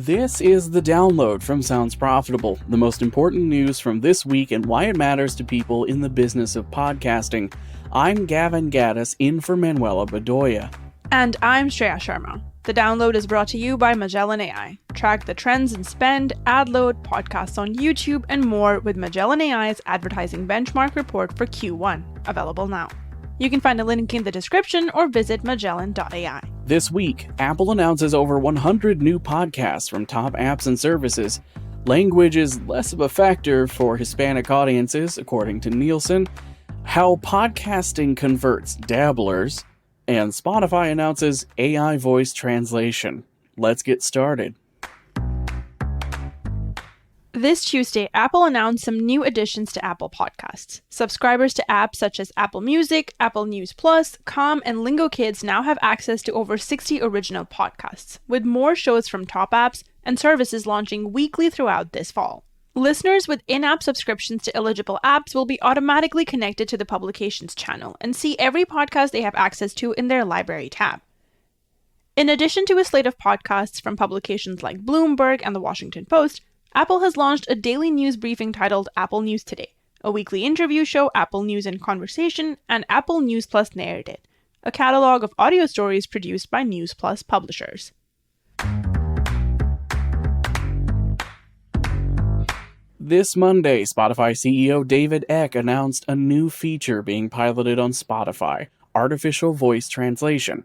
This is The Download from Sounds Profitable, the most important news from this week and why it matters to people in the business of podcasting. I'm Gavin Gaddis, in for Manuela Bedoya. And I'm Shreya Sharma. The Download is brought to you by Magellan AI. Track the trends in spend, ad load, podcasts on YouTube, and more with Magellan AI's advertising benchmark report for Q1, available now. You can find a link in the description or visit magellan.ai. This week, Apple announces over 100 new podcasts from top apps and services. Language is less of a factor for Hispanic audiences, according to Nielsen. How podcasting converts Dabblers. And Spotify announces AI voice translation. Let's get started. This Tuesday, Apple announced some new additions to Apple Podcasts. Subscribers to apps such as Apple Music, Apple News Plus, Calm, and Lingo Kids now have access to over 60 original podcasts, with more shows from top apps and services launching weekly throughout this fall. Listeners with in-app subscriptions to eligible apps will be automatically connected to the Publications channel and see every podcast they have access to in their library tab. In addition to a slate of podcasts from publications like Bloomberg and The Washington Post, Apple has launched a daily news briefing titled Apple News Today, a weekly interview show, Apple News in Conversation, and Apple News Plus Narrated, a catalog of audio stories produced by News Plus publishers. This Monday, Spotify CEO David Eck announced a new feature being piloted on Spotify, artificial voice translation.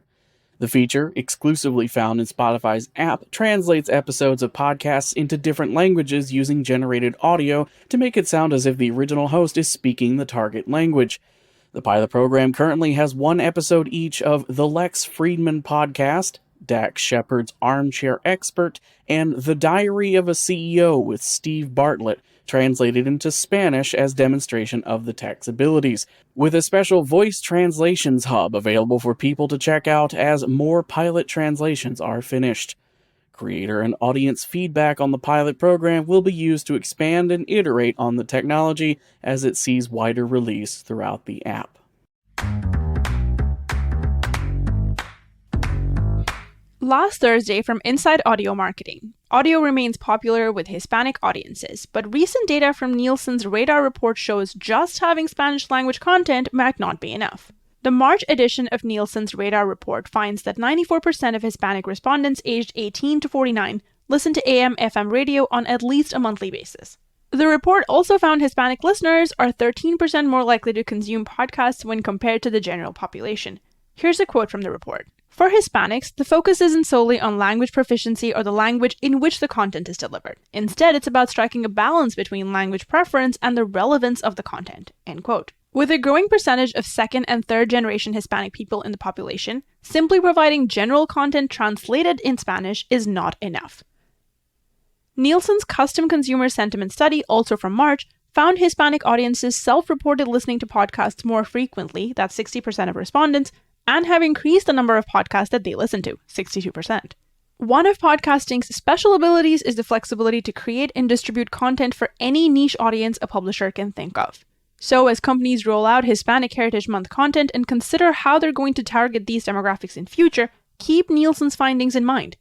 The feature, exclusively found in Spotify's app, translates episodes of podcasts into different languages using generated audio to make it sound as if the original host is speaking the target language. The pilot program currently has one episode each of The Lex Fridman Podcast, Dax Shepard's Armchair Expert, and The Diary of a CEO with Steve Bartlett, translated into Spanish as demonstration of the tech's abilities, with a special voice translations hub available for people to check out as more pilot translations are finished. Creator and audience feedback on the pilot program will be used to expand and iterate on the technology as it sees wider release throughout the app. Last Thursday from Inside Audio Marketing, audio remains popular with Hispanic audiences, but recent data from Nielsen's Radar report shows just having Spanish language content might not be enough. The March edition of Nielsen's Radar report finds that 94% of Hispanic respondents aged 18 to 49 listen to AM/FM radio on at least a monthly basis. The report also found Hispanic listeners are 13% more likely to consume podcasts when compared to the general population. Here's a quote from the report. For Hispanics, the focus isn't solely on language proficiency or the language in which the content is delivered. Instead, it's about striking a balance between language preference and the relevance of the content, end quote. With a growing percentage of second and third generation Hispanic people in the population, simply providing general content translated in Spanish is not enough. Nielsen's custom consumer sentiment study, also from March, found Hispanic audiences self-reported listening to podcasts more frequently, that's 60% of respondents, and have increased the number of podcasts that they listen to, 62%. One of podcasting's special abilities is the flexibility to create and distribute content for any niche audience a publisher can think of. So as companies roll out Hispanic Heritage Month content and consider how they're going to target these demographics in future, keep Nielsen's findings in mind.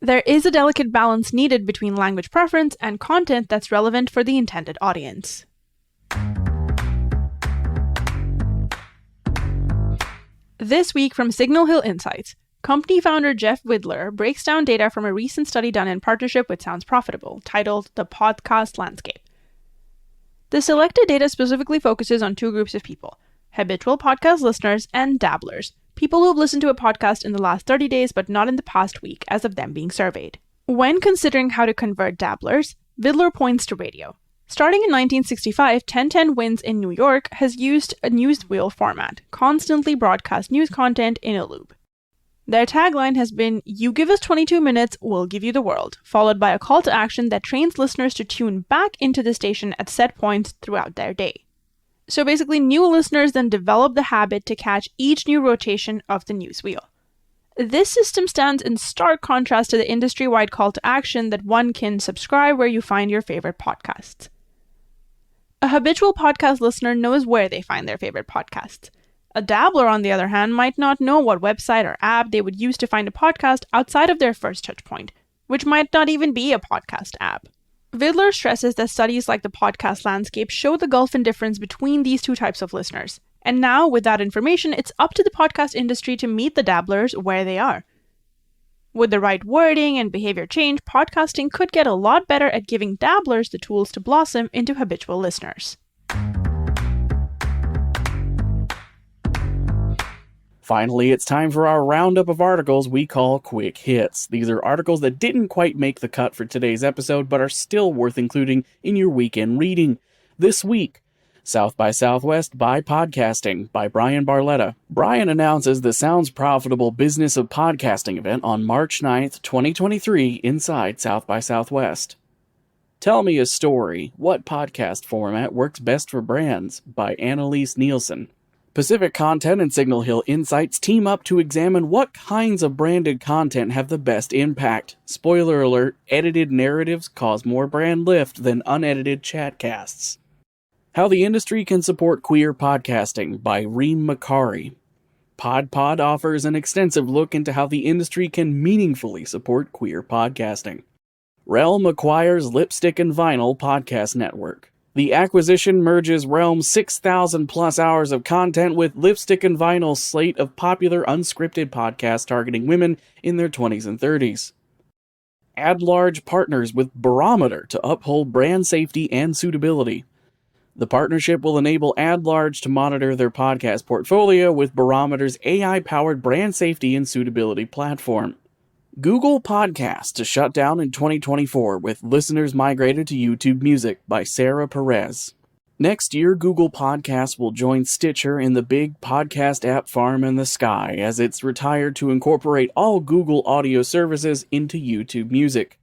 There is a delicate balance needed between language preference and content that's relevant for the intended audience. This week from Signal Hill Insights, company founder Jeff Widler breaks down data from a recent study done in partnership with Sounds Profitable, titled The Podcast Landscape. The selected data specifically focuses on two groups of people: habitual podcast listeners and dabblers, people who have listened to a podcast in the last 30 days but not in the past week as of them being surveyed. When considering how to convert dabblers, Widler points to radio. Starting in 1965, 1010 Wins in New York has used a newswheel format, constantly broadcast news content in a loop. Their tagline has been, "You give us 22 minutes, we'll give you the world," followed by a call to action that trains listeners to tune back into the station at set points throughout their day. So basically, new listeners then develop the habit to catch each new rotation of the newswheel. This system stands in stark contrast to the industry-wide call to action that one can subscribe where you find your favorite podcasts. A habitual podcast listener knows where they find their favorite podcasts. A dabbler, on the other hand, might not know what website or app they would use to find a podcast outside of their first touch point, which might not even be a podcast app. Vidler stresses that studies like the podcast landscape show the gulf in difference between these two types of listeners. And now, with that information, it's up to the podcast industry to meet the dabblers where they are. With the right wording and behavior change, podcasting could get a lot better at giving dabblers the tools to blossom into habitual listeners. Finally, it's time for our roundup of articles we call Quick Hits. These are articles that didn't quite make the cut for today's episode, but are still worth including in your weekend reading. This week, South by Southwest by Podcasting by Bryan Barletta. Bryan announces the Sounds Profitable Business of Podcasting event on March 9th, 2023 inside South by Southwest. Tell Me a Story, What Podcast Format Works Best for Brands by Annalise Nielsen. Pacific Content and Signal Hill Insights team up to examine what kinds of branded content have the best impact. Spoiler alert, edited narratives cause more brand lift than unedited chatcasts. How the Industry Can Support Queer Podcasting by Reem Makari. PodPod offers an extensive look into how the industry can meaningfully support queer podcasting. Realm acquires Lipstick and Vinyl Podcast Network. The acquisition merges Realm's 6,000 plus hours of content with Lipstick and Vinyl's slate of popular unscripted podcasts targeting women in their 20s and 30s. AdLarge partners with Barometer to uphold brand safety and suitability. The partnership will enable AdLarge to monitor their podcast portfolio with Barometer's AI-powered brand safety and suitability platform. Google Podcasts to shut down in 2024 with listeners migrated to YouTube Music by Sarah Perez. Next year, Google Podcasts will join Stitcher in the big podcast app farm in the sky as it's retired to incorporate all Google audio services into YouTube Music.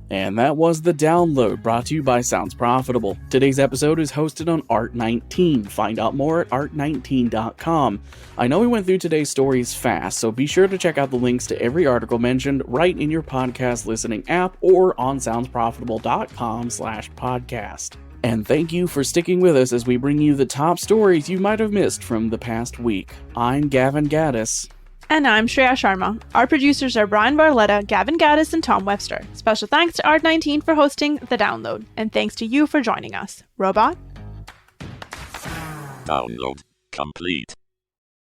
And that was The Download, brought to you by Sounds Profitable. Today's episode is hosted on Art19. Find out more at art19.com. I know we went through today's stories fast, so be sure to check out the links to every article mentioned right in your podcast listening app or on soundsprofitable.com/podcast. And thank you for sticking with us as we bring you the top stories you might have missed from the past week. I'm Gavin Gaddis. And I'm Shreya Sharma. Our producers are Bryan Barletta, Gavin Gaddis, and Tom Webster. Special thanks to Art19 for hosting The Download. And thanks to you for joining us. Robot? Download complete.